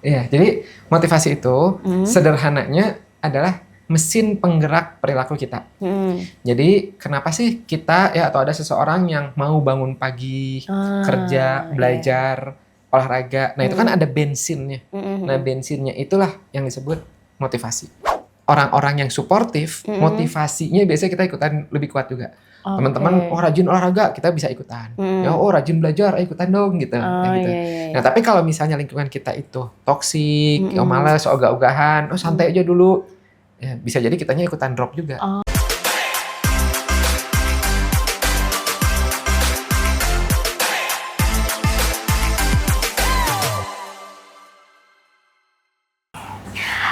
Iya, jadi motivasi itu sederhananya adalah mesin penggerak perilaku kita. Jadi kenapa sih kita ya atau ada seseorang yang mau bangun pagi, kerja, belajar, olahraga. Nah, itu kan ada bensinnya. Nah, bensinnya itulah yang disebut motivasi. Orang-orang yang suportif, motivasinya biasanya kita ikutan lebih kuat juga. Teman-teman, rajin olahraga, kita bisa ikutan. Ya, rajin belajar, ikutan dong gitu. Gitu. Nah, tapi kalau misalnya lingkungan kita itu toksik, malas, ogah-ogahan, santai aja dulu, ya, bisa jadi kitanya ikutan drop juga.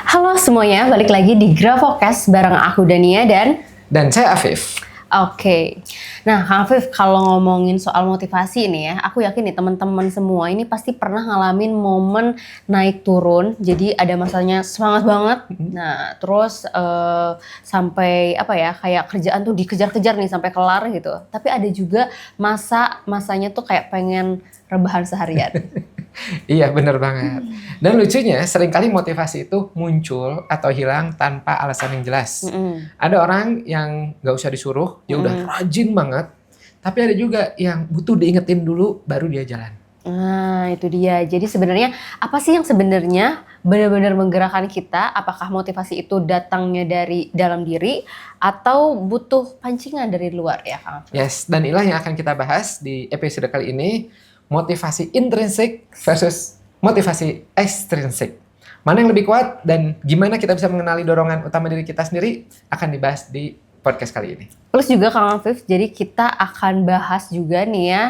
Halo semuanya, balik lagi di Grafocast bareng aku Dania dan saya Afif. Oke. Nah, Kang Afif, kalau ngomongin soal motivasi ini ya, aku yakin nih teman-teman semua ini pasti pernah ngalamin momen naik turun. Jadi ada masanya semangat banget. Nah, terus sampai kayak kerjaan tuh dikejar-kejar nih sampai kelar gitu. Tapi ada juga masanya tuh kayak pengen rebahan seharian. Iya, bener banget. Dan lucunya, seringkali motivasi itu muncul atau hilang tanpa alasan yang jelas. Ada orang yang nggak usah disuruh, dia udah rajin banget. Tapi ada juga yang butuh diingetin dulu, baru dia jalan. Nah, itu dia. Jadi sebenarnya apa sih yang sebenarnya benar-benar menggerakkan kita? Apakah motivasi itu datangnya dari dalam diri atau butuh pancingan dari luar ya, Kang? Yes, dan inilah yang akan kita bahas di episode kali ini. Motivasi intrinsik versus motivasi ekstrinsik. Mana yang lebih kuat dan gimana kita bisa mengenali dorongan utama diri kita sendiri akan dibahas di podcast kali ini. Plus juga Kang Afif, jadi kita akan bahas juga nih ya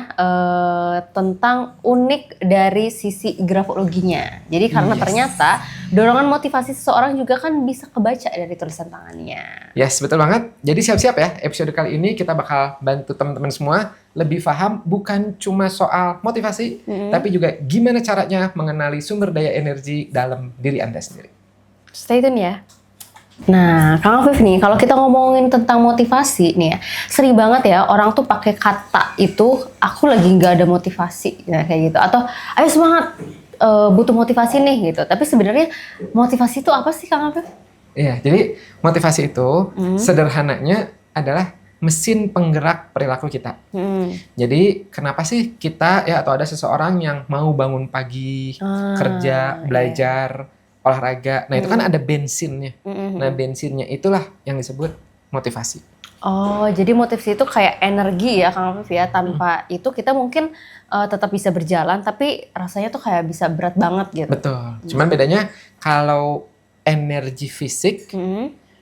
tentang unik dari sisi grafologinya. Jadi karena ternyata dorongan motivasi seseorang juga kan bisa kebaca dari tulisan tangannya. Yes, betul banget. Jadi siap-siap ya, episode kali ini kita bakal bantu teman-teman semua lebih paham bukan cuma soal motivasi, tapi juga gimana caranya mengenali sumber daya energi dalam diri Anda sendiri. Stay tune ya. Nah, Kang Afif nih, kalau kita ngomongin tentang motivasi nih ya, sering banget ya orang tuh pakai kata itu, aku lagi nggak ada motivasi, ya, kayak gitu. Atau, ayo semangat, butuh motivasi nih gitu. Tapi sebenarnya motivasi itu apa sih, Kang Afif? Iya, jadi motivasi itu sederhananya adalah mesin penggerak perilaku kita. Jadi kenapa sih kita ya atau ada seseorang yang mau bangun pagi, kerja, belajar, olahraga. Nah, itu kan ada bensinnya. Nah, bensinnya itulah yang disebut motivasi. Oh, jadi motivasi itu kayak energi ya, Kang Afif ya. Tanpa itu kita mungkin tetap bisa berjalan, tapi rasanya tuh kayak bisa berat banget gitu. Betul. Cuman bedanya kalau energi fisik,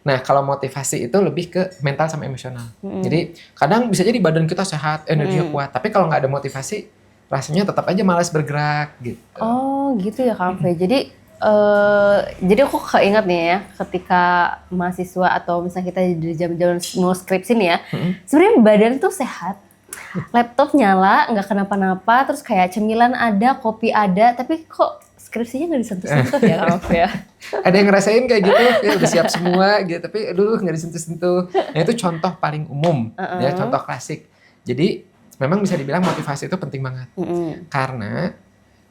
nah kalau motivasi itu lebih ke mental sama emosional. Jadi kadang bisa jadi badan kita sehat, energinya kuat, tapi kalau nggak ada motivasi, rasanya tetap aja malas bergerak gitu. Oh, gitu ya, Kang Afif. Jadi aku keinget nih ya, ketika mahasiswa atau misalnya kita di zaman-zaman mau skripsi nih ya, sebenarnya badan tuh sehat, laptop nyala, nggak kenapa-napa, terus kayak cemilan ada, kopi ada, tapi kok skripsinya nggak disentuh-sentuh ya, Kang ya? Ada yang ngerasain kayak gitu, ya udah siap semua gitu, tapi aduh nggak disentuh-sentuh. Nah, itu contoh paling umum, ya contoh klasik. Jadi memang bisa dibilang motivasi itu penting banget, karena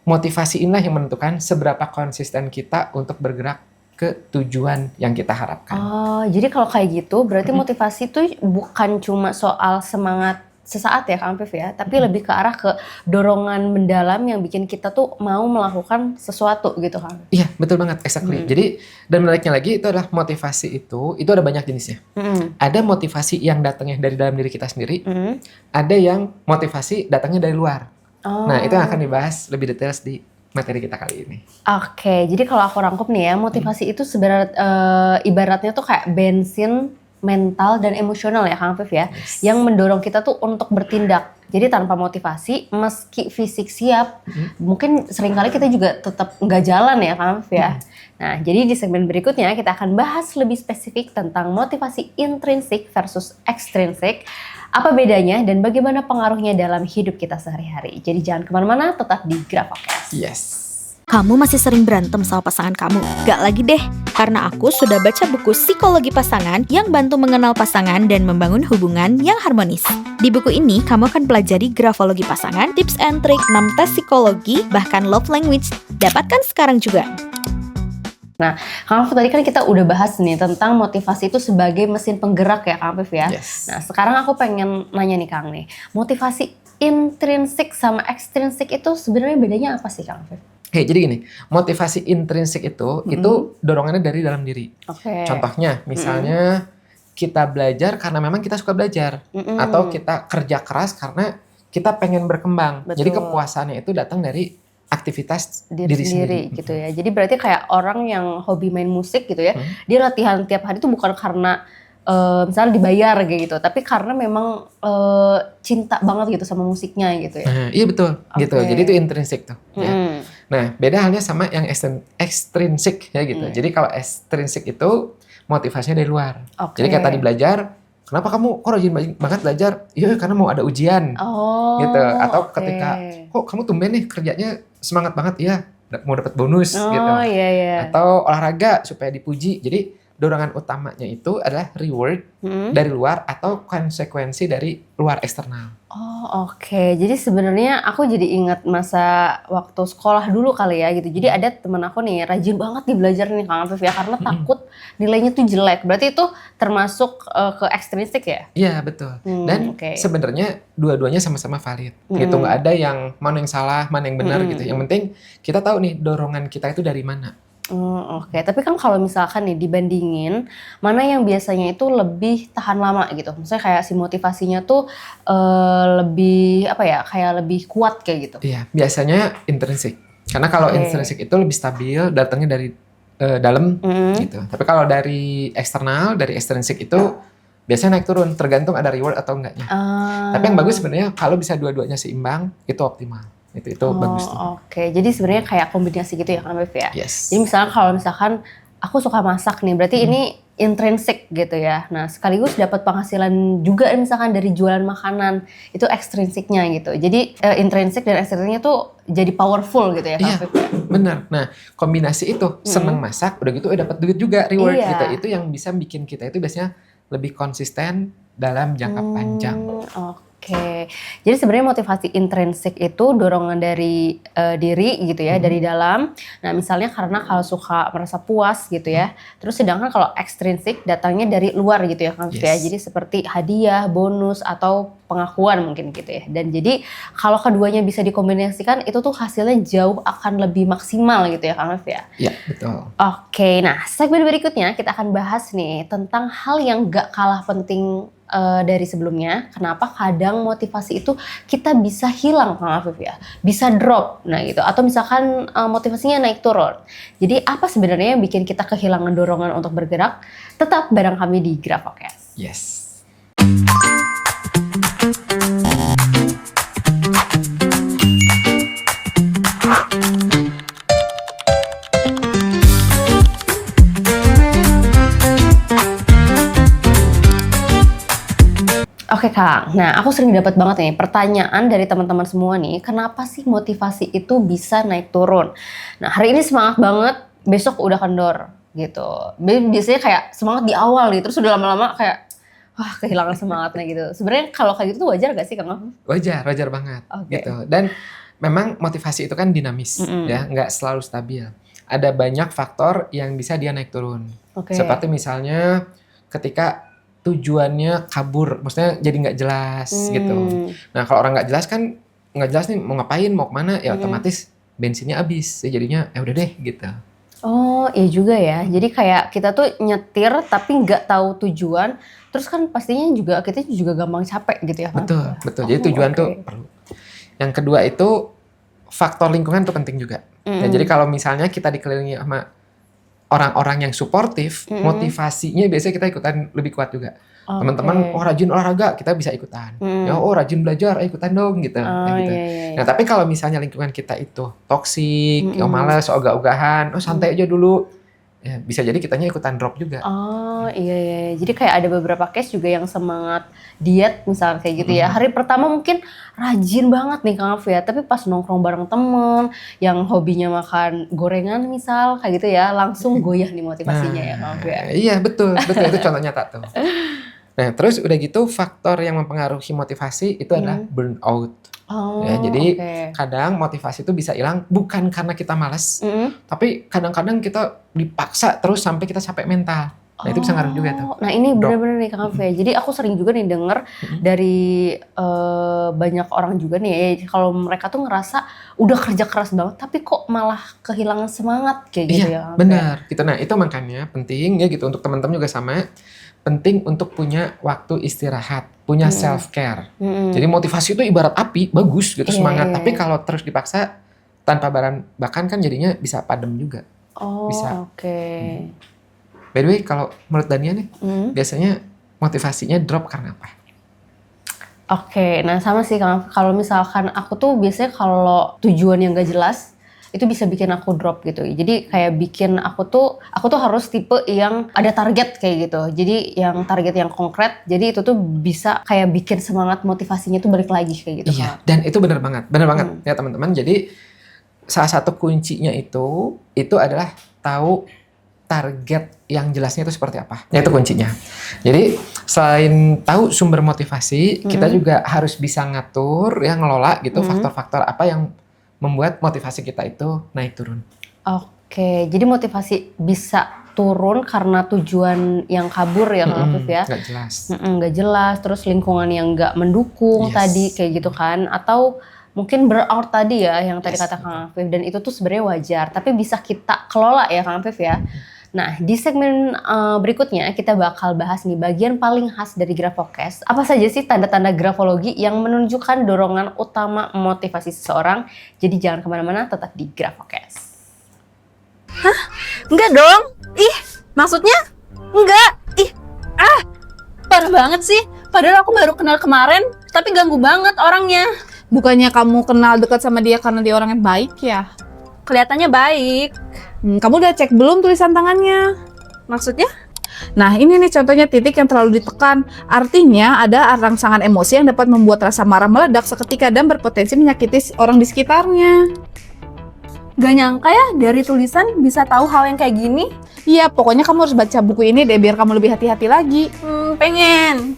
motivasi inilah yang menentukan seberapa konsisten kita untuk bergerak ke tujuan yang kita harapkan. Oh, jadi kalau kayak gitu berarti motivasi itu bukan cuma soal semangat sesaat ya, Kang Afif ya, tapi lebih ke arah ke dorongan mendalam yang bikin kita tuh mau melakukan sesuatu gitu, Kang. Iya, betul banget, exactly. Jadi, dan menariknya lagi itu adalah motivasi itu ada banyak jenisnya. Ada motivasi yang datangnya dari dalam diri kita sendiri, ada yang motivasi datangnya dari luar. Nah, itu yang akan dibahas lebih detail di materi kita kali ini. Oke, jadi kalau aku rangkup nih ya, motivasi itu sebenarnya ibaratnya tuh kayak bensin mental dan emosional ya, Kang Afif ya, yang mendorong kita tuh untuk bertindak. Jadi tanpa motivasi, meski fisik siap, mungkin seringkali kita juga tetap nggak jalan ya, Kang Afif ya. Nah, jadi di segmen berikutnya kita akan bahas lebih spesifik tentang motivasi intrinsik versus ekstrinsik. Apa bedanya dan bagaimana pengaruhnya dalam hidup kita sehari-hari. Jadi jangan kemana-mana, tetap di Grafocast. Yes. Kamu masih sering berantem sama pasangan kamu? Gak lagi deh. karena aku sudah baca buku Psikologi Pasangan yang bantu mengenal pasangan dan membangun hubungan yang harmonis. Di buku ini, kamu akan pelajari grafologi pasangan, tips and trik 6 tes psikologi, bahkan love language. Dapatkan sekarang juga. Nah, Kang Afif tadi kan kita udah bahas nih tentang motivasi itu sebagai mesin penggerak ya Kang Afif ya. Yes. Nah, sekarang aku pengen nanya nih Kang nih, motivasi intrinsik sama ekstrinsik itu sebenarnya bedanya apa sih Kang Afif? Jadi gini, motivasi intrinsik itu dorongannya dari dalam diri. Oke. Contohnya, misalnya kita belajar karena memang kita suka belajar, atau kita kerja keras karena kita pengen berkembang. Betul. Jadi kepuasannya itu datang dari aktivitas diri sendiri gitu ya. Jadi berarti kayak orang yang hobi main musik gitu ya, dia latihan tiap hari itu bukan karena misalnya dibayar kayak gitu, tapi karena memang cinta banget gitu sama musiknya gitu ya. Iya betul, gitu. Jadi itu intrinsik tuh. Ya. Nah, beda halnya sama yang ekstrinsik ya gitu. Jadi kalau ekstrinsik itu motivasinya dari luar. Jadi kayak tadi belajar, kenapa kamu kok rajin banget belajar? Iya karena mau ada ujian, gitu. Atau ketika kok kamu tumben nih kerjanya semangat banget, iya mau dapat bonus, gitu. Iya. Atau olahraga supaya dipuji. Jadi dorongan utamanya itu adalah reward dari luar atau konsekuensi dari luar eksternal. Oke. Jadi sebenarnya aku jadi ingat masa waktu sekolah dulu kali ya gitu. Jadi ada teman aku nih rajin banget di belajar nih Kang Afif ya karena takut nilainya tuh jelek. Berarti itu termasuk ke ekstrinsik ya? Iya betul. Dan sebenarnya dua-duanya sama-sama valid. Gitu, nggak ada yang mana yang salah, mana yang benar gitu. Yang penting kita tahu nih dorongan kita itu dari mana. Oke. Tapi kan kalau misalkan nih dibandingin mana yang biasanya itu lebih tahan lama gitu. Maksudnya kayak si motivasinya tuh lebih apa ya? Kayak lebih kuat kayak gitu. Iya, biasanya intrinsik. Karena kalau intrinsik itu lebih stabil, datangnya dari dalam gitu. Tapi kalau dari eksternal, dari ekstrinsik itu biasanya naik turun, tergantung ada reward atau enggaknya. Tapi yang bagus sebenarnya kalau bisa dua-duanya seimbang, itu optimal. Itu bagus tuh. Oke. Jadi sebenarnya kayak kombinasi gitu ya Kang Afif ya. Yes. Jadi misalnya kalau misalkan aku suka masak nih, berarti ini intrinsik gitu ya. Nah, sekaligus dapat penghasilan juga misalkan dari jualan makanan, itu ekstrinsiknya gitu. Jadi intrinsik dan ekstrinsiknya tuh jadi powerful gitu ya Kang Afif ya. Bener. Nah, kombinasi itu seneng masak, udah gitu dapat duit juga reward gitu. Itu yang bisa bikin kita itu biasanya lebih konsisten dalam jangka panjang. Oke, jadi sebenarnya motivasi intrinsik itu dorongan dari diri gitu ya, dari dalam. Nah misalnya karena kalau suka merasa puas gitu ya. Terus sedangkan kalau ekstrinsik datangnya dari luar gitu ya Kang ya. Jadi seperti hadiah, bonus atau pengakuan mungkin gitu ya. Dan jadi kalau keduanya bisa dikombinasikan itu tuh hasilnya jauh akan lebih maksimal gitu ya Kang ya. Iya betul. Oke, nah segmen berikutnya kita akan bahas nih tentang hal yang gak kalah penting dari sebelumnya. Kenapa kadang motivasi itu kita bisa hilang Kang Afif ya, bisa drop, nah gitu. Atau misalkan motivasinya naik turun. Jadi apa sebenarnya yang bikin kita kehilangan dorongan untuk bergerak? Tetap bareng kami di Grafocast. Yes. Oke Kang, nah aku sering dapat banget nih pertanyaan dari teman-teman semua nih, kenapa sih motivasi itu bisa naik turun? Nah hari ini semangat banget, besok udah kendor gitu. Biasanya kayak semangat di awal nih, terus udah lama-lama kayak wah kehilangan semangatnya gitu. Sebenarnya kalau kayak gitu tuh wajar gak sih Kang? Wajar banget gitu. Dan memang motivasi itu kan dinamis ya, nggak selalu stabil. Ada banyak faktor yang bisa dia naik turun. Seperti misalnya ketika tujuannya kabur, maksudnya jadi nggak jelas gitu. Nah kalau orang nggak jelas kan nggak jelas nih mau ngapain, mau kemana, ya otomatis bensinnya habis, ya jadinya ya udah deh gitu. Oh iya juga ya, jadi kayak kita tuh nyetir tapi nggak tahu tujuan, terus kan pastinya juga kita juga gampang capek gitu ya Kang? Betul. Jadi tujuan tuh perlu. Yang kedua itu faktor lingkungan tuh penting juga. Ya, jadi kalau misalnya kita dikelilingi sama orang-orang yang suportif, motivasinya biasanya kita ikutan lebih kuat juga. Teman-teman, rajin olahraga, kita bisa ikutan. Ya, rajin belajar, ikutan dong gitu. Gitu. Iya. Nah, tapi kalau misalnya lingkungan kita itu toksik, malas, ogah-ogahan, santai aja dulu. ya bisa jadi kitanya ikutan drop juga. Oh iya. Jadi kayak ada beberapa case juga yang semangat diet misalnya kayak gitu ya. Hari pertama mungkin rajin banget nih Kang Alf ya, tapi pas nongkrong bareng temen yang hobinya makan gorengan misal kayak gitu ya, langsung goyah nih motivasinya ya Kang Alf ya. Iya betul itu contoh nyata tuh. Nah terus udah gitu faktor yang mempengaruhi motivasi itu adalah burnout. Oh, Ya, jadi kadang motivasi itu bisa hilang bukan karena kita malas, tapi kadang-kadang kita dipaksa terus sampai kita capek mental. Nah itu bisa ngaruh juga tuh. Nah ini benar-benar nih Kang Alf ya. Jadi aku sering juga nih denger dari banyak orang juga nih kalau mereka tuh ngerasa udah kerja keras banget tapi kok malah kehilangan semangat kayak gitu ya. Benar. Gitu. Nah itu makanya penting ya gitu untuk teman-teman juga sama. Penting untuk punya waktu istirahat, punya self care. Jadi motivasi itu ibarat api, bagus gitu semangat. Tapi kalau terus dipaksa tanpa bahkan kan jadinya bisa padam juga. Bisa. By the way, kalau menurut Dania nih, biasanya motivasinya drop karena apa? Nah sama sih kalau misalkan aku tuh biasanya kalau tujuan yang gak jelas itu bisa bikin aku drop gitu. Jadi kayak bikin aku tuh harus tipe yang ada target kayak gitu. Jadi yang target yang konkret. Jadi itu tuh bisa kayak bikin semangat motivasinya tuh balik lagi kayak gitu. Iya, dan itu benar banget ya teman-teman. Jadi salah satu kuncinya itu adalah tahu target yang jelasnya itu seperti apa. Ya itu kuncinya. Jadi selain tahu sumber motivasi, kita juga harus bisa ngatur, ya ngelola gitu faktor-faktor apa yang membuat motivasi kita itu naik turun. Jadi motivasi bisa turun karena tujuan yang kabur ya Kang Afif ya. Gak jelas. Gak jelas, terus lingkungan yang gak mendukung tadi kayak gitu kan. Atau mungkin burnout tadi ya yang tadi kata Kang Afif. Dan itu tuh sebenarnya wajar, tapi bisa kita kelola ya Kang Afif ya. Nah, di segmen berikutnya kita bakal bahas nih bagian paling khas dari Grafocast. Apa saja sih tanda-tanda grafologi yang menunjukkan dorongan utama motivasi seseorang? Jadi jangan kemana-mana, tetap di Grafocast. Hah? Enggak dong. Ih, maksudnya? Enggak. Parah banget sih. Padahal aku baru kenal kemarin, tapi ganggu banget orangnya. Bukannya kamu kenal dekat sama dia karena dia orangnya baik ya? Kelihatannya baik. Kamu udah cek belum tulisan tangannya? Maksudnya? Nah, ini nih contohnya titik yang terlalu ditekan. Artinya ada rangsangan emosi yang dapat membuat rasa marah meledak seketika dan berpotensi menyakiti orang di sekitarnya. Gak nyangka ya dari tulisan bisa tahu hal yang kayak gini. Iya, pokoknya kamu harus baca buku ini deh biar kamu lebih hati-hati lagi. Pengen.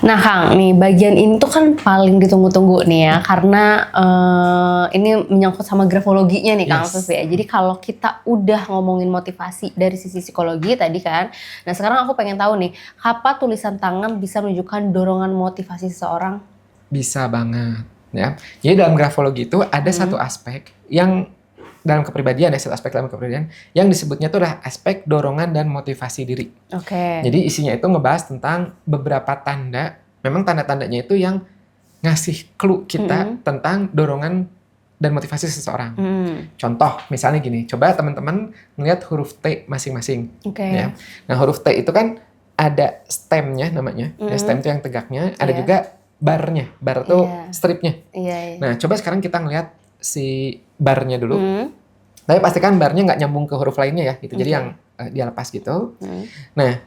Nah Kang, nih bagian ini tuh kan paling ditunggu-tunggu nih ya, karena ini menyangkut sama grafologinya nih Kang Afif ya. Jadi kalau kita udah ngomongin motivasi dari sisi psikologi tadi kan, nah sekarang aku pengen tahu nih, apa tulisan tangan bisa menunjukkan dorongan motivasi seseorang? Bisa banget ya. Jadi dalam grafologi itu ada satu aspek yang dalam kepribadian, satu aspek dalam kepribadian yang disebutnya itu adalah aspek dorongan dan motivasi diri. Jadi isinya itu ngebahas tentang beberapa tanda, memang tanda-tandanya itu yang ngasih clue kita tentang dorongan dan motivasi seseorang. Contoh, misalnya gini, coba teman-teman ngelihat huruf T masing-masing. Ya. Nah huruf T itu kan ada stemnya namanya, ya, stem itu yang tegaknya, ada juga barnya, bar itu stripnya. Nah coba sekarang kita ngelihat si barnya dulu, tapi pastikan barnya nggak nyambung ke huruf lainnya ya, gitu. Jadi yang dia lepas gitu. Nah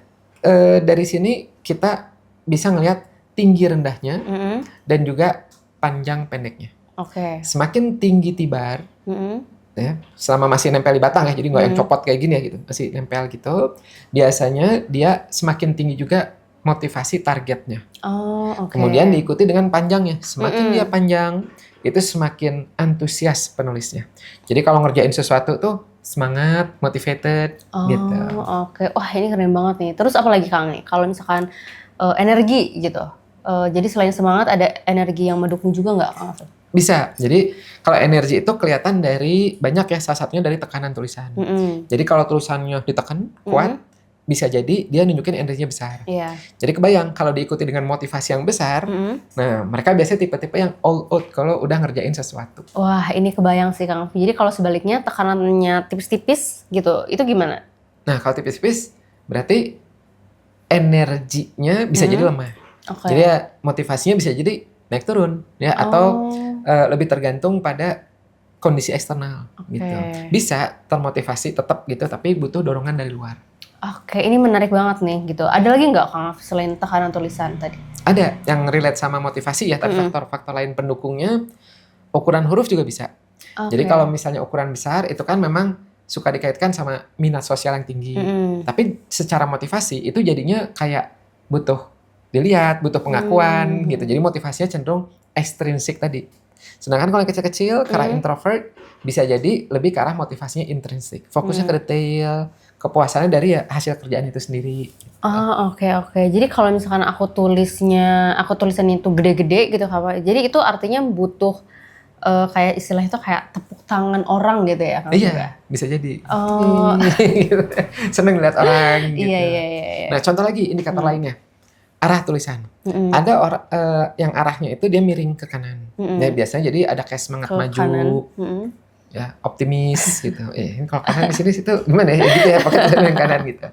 dari sini kita bisa ngelihat tinggi rendahnya dan juga panjang pendeknya. Semakin tinggi tibar, ya, selama masih nempel di batang ya, jadi nggak yang copot kayak gini ya gitu, masih nempel gitu. Biasanya dia semakin tinggi juga motivasi targetnya. Kemudian diikuti dengan panjangnya. Semakin dia panjang, itu semakin antusias penulisnya. Jadi kalau ngerjain sesuatu tuh semangat, motivated gitu. Wah ini keren banget nih. Terus apa lagi Kang nih? Kalau misalkan energi gitu. Jadi selain semangat ada energi yang mendukung juga nggak Kang? Bisa. Jadi kalau energi itu kelihatan dari banyak ya, salah satunya dari tekanan tulisan. Jadi kalau tulisannya ditekan kuat, bisa jadi dia nunjukin energinya besar. Jadi kebayang kalau diikuti dengan motivasi yang besar, nah mereka biasanya tipe-tipe yang all out kalau udah ngerjain sesuatu. Wah ini kebayang sih Kang. Jadi kalau sebaliknya tekanannya tipis-tipis gitu, itu gimana? Nah kalau tipis-tipis berarti energinya bisa jadi lemah. Jadi ya motivasinya bisa jadi naik turun ya, atau lebih tergantung pada kondisi eksternal gitu. Bisa termotivasi tetap gitu, tapi butuh dorongan dari luar. Oke, ini menarik banget nih gitu. Ada lagi nggak Kang Afif selain tekanan tulisan tadi? Ada yang relate sama motivasi ya, tapi faktor-faktor lain pendukungnya, ukuran huruf juga bisa. Jadi kalau misalnya ukuran besar itu kan memang suka dikaitkan sama minat sosial yang tinggi. Tapi secara motivasi itu jadinya kayak butuh dilihat, butuh pengakuan gitu. Jadi motivasinya cenderung ekstrinsik tadi. Sedangkan kalau yang kecil-kecil, ke arah introvert, bisa jadi lebih ke arah motivasinya intrinsik. Fokusnya ke detail, kepuasannya dari ya hasil kerjaan itu sendiri. Oh, oke. Jadi kalau misalkan aku tulisannya itu gede-gede gitu, jadi itu artinya butuh kayak istilahnya itu kayak tepuk tangan orang gitu ya? Iya, bisa jadi. Seneng lihat orang gitu. Iya. Nah, contoh lagi indikator lainnya. Arah tulisan. Ada orang yang arahnya itu dia miring ke kanan. Ya, biasanya jadi ada kayak semangat ke maju. Kanan. Ya, optimis gitu. Kalau kanan di sini situ gimana ya gitu ya, pakai tulisan yang kanan gitu.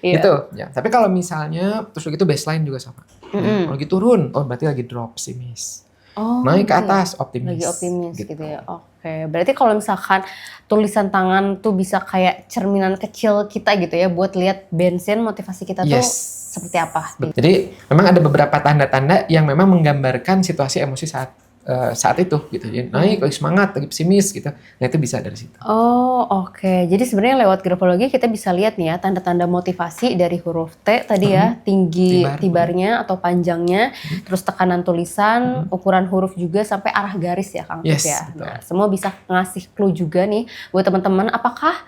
Iya. Gitu. Ya, tapi kalau misalnya terus gitu baseline juga sama. Nah, kalau lagi turun, oh berarti lagi drop pesimis. Naik ke atas optimis. Lagi optimis gitu ya. Oke. Berarti kalau misalkan tulisan tangan tuh bisa kayak cerminan kecil kita gitu ya buat lihat bensin motivasi kita tuh seperti apa. Jadi memang ada beberapa tanda-tanda yang memang menggambarkan situasi emosi saat itu gitu. Jadi naik, lagi semangat, lagi pesimis gitu. Nah, itu bisa dari situ. Oke. Jadi sebenarnya lewat grafologi kita bisa lihat nih ya tanda-tanda motivasi dari huruf T tadi ya, tinggi tibarnya atau panjangnya, terus tekanan tulisan, ukuran huruf juga sampai arah garis ya Kang Afif ya. Betul. Nah, semua bisa ngasih clue juga nih buat teman-teman apakah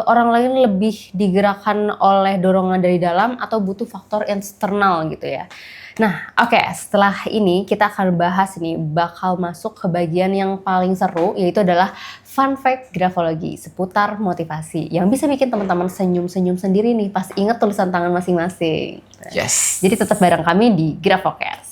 orang lain lebih digerakkan oleh dorongan dari dalam atau butuh faktor eksternal gitu ya. Nah, oke, setelah ini kita akan bahas nih, bakal masuk ke bagian yang paling seru, yaitu adalah fun fact grafologi seputar motivasi yang bisa bikin teman-teman senyum-senyum sendiri nih pas inget tulisan tangan masing-masing. Yes. Jadi tetap bareng kami di Grafocast.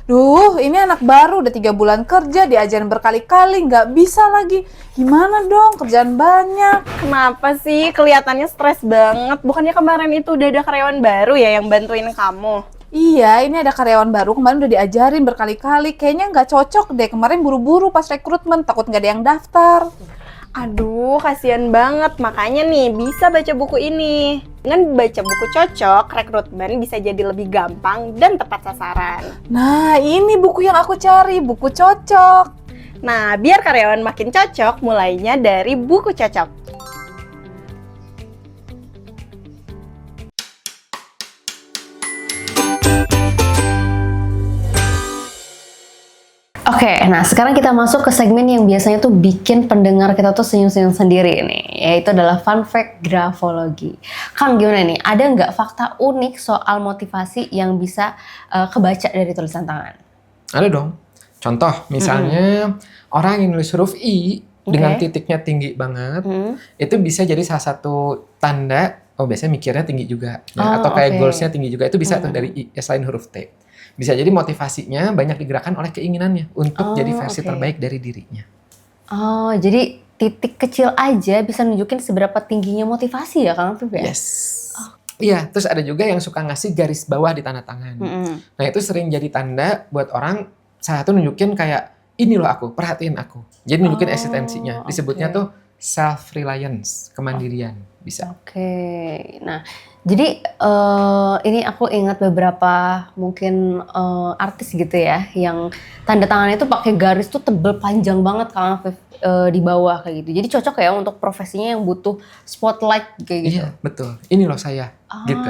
Duh, ini anak baru udah 3 bulan kerja, diajarin berkali-kali, nggak bisa lagi. Gimana dong, kerjaan banyak. Kenapa sih? Kelihatannya stres banget. Bukannya kemarin itu udah ada karyawan baru ya yang bantuin kamu? Iya, ini ada karyawan baru, kemarin udah diajarin berkali-kali. Kayaknya nggak cocok deh, kemarin buru-buru pas rekrutmen, takut nggak ada yang daftar. Aduh, kasihan banget. Makanya nih, bisa baca buku ini. Dengan baca buku cocok, rekrutmen bisa jadi lebih gampang dan tepat sasaran. Nah, ini buku yang aku cari, buku cocok. Nah, biar karyawan makin cocok, mulainya dari buku cocok. Oke, nah sekarang kita masuk ke segmen yang biasanya tuh bikin pendengar kita tuh senyum-senyum sendiri nih, yaitu adalah fun fact grafologi. Kang, gimana nih? Ada nggak fakta unik soal motivasi yang bisa kebaca dari tulisan tangan? Ada dong. Contoh, misalnya orang yang nulis huruf I dengan titiknya tinggi banget, itu bisa jadi salah satu tanda, oh biasanya mikirnya tinggi juga, ya, atau kayak goalsnya tinggi juga, itu bisa tuh dari I, ya, selain huruf T. Bisa jadi motivasinya banyak digerakkan oleh keinginannya untuk jadi versi terbaik dari dirinya. Oh, jadi titik kecil aja bisa nunjukin seberapa tingginya motivasi ya Kang Afif ya? Yes. Iya, terus ada juga yang suka ngasih garis bawah di tanda tangan. Nah, itu sering jadi tanda buat orang satu nunjukin kayak, ini loh aku, perhatiin aku. Jadi nunjukin eksistensinya. Disebutnya tuh self-reliance, kemandirian. Bisa. Nah, jadi ini aku ingat beberapa mungkin artis gitu ya, yang tanda tangannya itu pakai garis tuh tebel panjang banget Kang Afif di bawah kayak gitu. Jadi cocok ya untuk profesinya yang butuh spotlight kayak gitu. Iya, betul. Ini loh saya, gitu.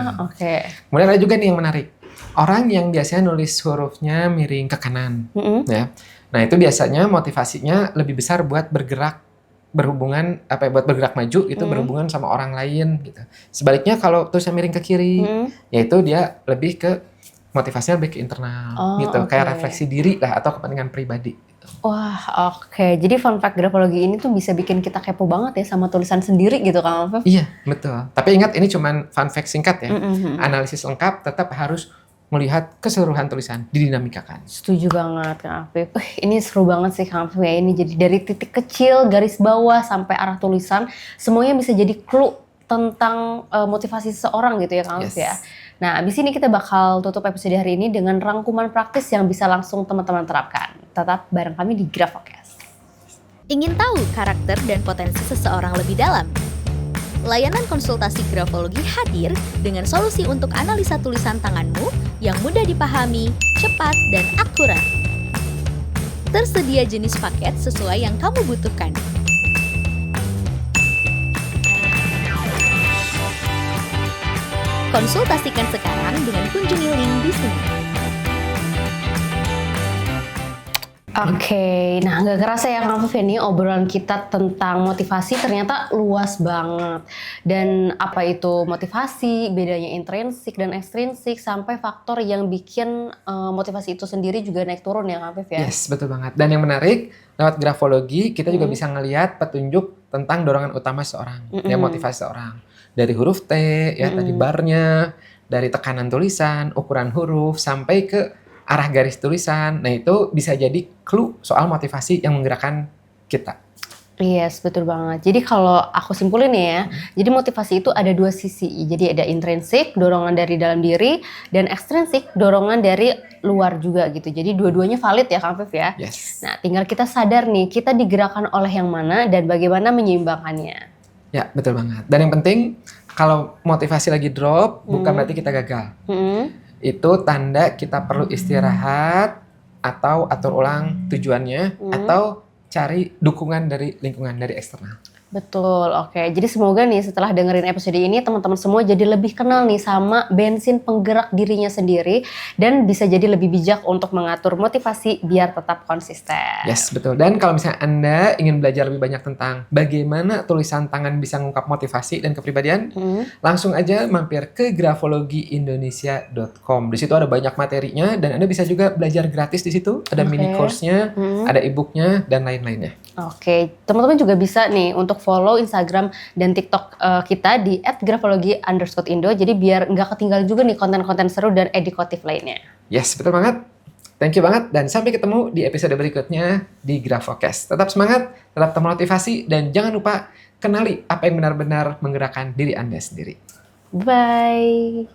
Kemudian ada juga nih yang menarik. Orang yang biasanya nulis hurufnya miring ke kanan, ya. Nah, itu biasanya motivasinya lebih besar buat bergerak, berhubungan buat bergerak maju gitu, berhubungan sama orang lain gitu. Sebaliknya kalau tulisan miring ke kiri, yaitu dia lebih ke motivasinya lebih ke internal gitu, kayak refleksi diri lah atau kepentingan pribadi gitu. Wah, jadi fun fact grafologi ini tuh bisa bikin kita kepo banget ya sama tulisan sendiri gitu Kang Afif. Iya, betul. Tapi ingat ini cuman fun fact singkat ya. Analisis lengkap tetap harus melihat keseluruhan tulisan, didinamikakan. Setuju banget Kang Afif. Ini seru banget sih Kang Afif ya. Ini jadi dari titik kecil, garis bawah sampai arah tulisan, semuanya bisa jadi clue tentang motivasi seseorang gitu ya Kang Afif ya. Nah, abis ini kita bakal tutup episode hari ini dengan rangkuman praktis yang bisa langsung teman-teman terapkan. Tetap bareng kami di Grafocast. Ingin tahu karakter dan potensi seseorang lebih dalam? Layanan konsultasi grafologi hadir dengan solusi untuk analisa tulisan tanganmu yang mudah dipahami, cepat, dan akurat. Tersedia jenis paket sesuai yang kamu butuhkan. Konsultasikan sekarang dengan kunjungi link di sini. Oke, nah nggak kerasa ya Kang Afif ini obrolan kita tentang motivasi ternyata luas banget. Dan apa itu motivasi, bedanya intrinsik dan ekstrinsik, sampai faktor yang bikin motivasi itu sendiri juga naik turun ya Kang Afif ya? Yes, betul banget. Dan yang menarik, lewat grafologi kita juga bisa ngelihat petunjuk tentang dorongan utama seorang, ya motivasi seorang. Dari huruf T, ya tadi barnya, dari tekanan tulisan, ukuran huruf, sampai ke arah garis tulisan. Nah itu bisa jadi clue soal motivasi yang menggerakkan kita. Yes, betul banget. Jadi kalau aku simpulin nih ya, jadi motivasi itu ada dua sisi. Jadi ada intrinsik, dorongan dari dalam diri, dan ekstrinsik, dorongan dari luar juga gitu. Jadi dua-duanya valid ya Kang Afif ya. Yes. Nah tinggal kita sadar nih, kita digerakkan oleh yang mana dan bagaimana menyeimbangkannya. Ya, betul banget. Dan yang penting, kalau motivasi lagi drop, bukan berarti kita gagal. Itu tanda kita perlu istirahat, atau atur ulang tujuannya, atau cari dukungan dari lingkungan, dari eksternal. Betul, oke. Jadi semoga nih setelah dengerin episode ini teman-teman semua jadi lebih kenal nih sama bensin penggerak dirinya sendiri dan bisa jadi lebih bijak untuk mengatur motivasi biar tetap konsisten. Yes, betul. Dan kalau misalnya Anda ingin belajar lebih banyak tentang bagaimana tulisan tangan bisa mengungkap motivasi dan kepribadian, langsung aja mampir ke grafologiindonesia.com. Di situ ada banyak materinya dan Anda bisa juga belajar gratis di situ. Ada mini course-nya, ada e-booknya, dan lain-lainnya. Oke, teman-teman juga bisa nih untuk follow Instagram dan TikTok kita di @grafologi_indo. Jadi biar nggak ketinggalan juga nih konten-konten seru dan edukatif lainnya. Yes, betul banget. Thank you banget dan sampai ketemu di episode berikutnya di Grafocast. Tetap semangat, tetap termotivasi, dan jangan lupa kenali apa yang benar-benar menggerakkan diri Anda sendiri. Bye.